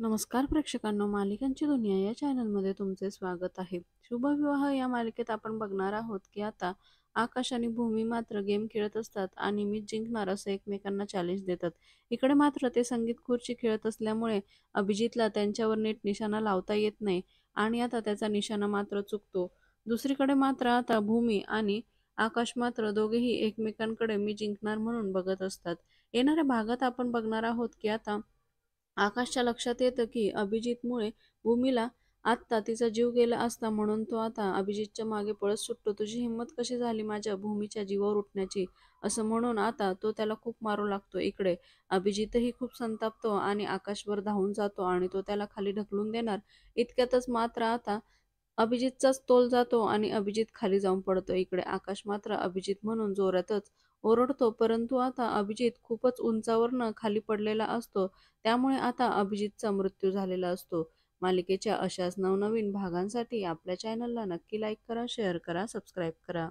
नमस्कार प्रेक्षकांनो, मालिकांची दुनिया या चॅनलमध्ये तुमचे स्वागत आहे. शुभविवाह या मालिकेत आपण बघणार आहोत की आता आकाश आणि भूमी मात्र गेम खेळत असतात आणि मीच जिंकणार असं एकमेकांना चॅलेंज देतात. इकडे मात्र ते संगीत खुर्ची खेळत असल्यामुळे अभिजितला त्यांच्यावर नीट निशाणा लावता येत नाही आणि आता त्याचा निशाणा मात्र चुकतो. दुसरीकडे मात्र आता भूमी आणि आकाश मात्र दोघेही एकमेकांकडे मी जिंकणार म्हणून बघत असतात. येणाऱ्या भागात आपण बघणार आहोत की आता आकाशच्या लक्षात येतं की अभिजितमुळे भूमीला आत्ता तिचा जीव गेला असता, म्हणून तो आता अभिजितच्या मागे पळत सुटतो. तुझी हिंमत कशी झाली माझ्या भूमीच्या जीवावर उठण्याची, असं म्हणून आता तो त्याला खूप मारू लागतो. इकडे अभिजितही खूप संतापतो आणि आकाशवर धावून जातो आणि तो त्याला खाली ढकलून देणार इतक्यातच मात्र आता अभिजितचाच तोल जातो आणि अभिजित खाली जाऊन पडतो. इकडे आकाश मात्र अभिजित म्हणून जोरातच ओरडतो, परंतु आता अभिजित खूपच उंचावरनं खाली पडलेला असतो. त्यामुळे आता अभिजितचा मृत्यू झालेला असतो. मालिकेच्या अशाच नवनवीन भागांसाठी आपल्या चॅनलला नक्की लाईक करा, शेअर करा, सबस्क्राईब करा.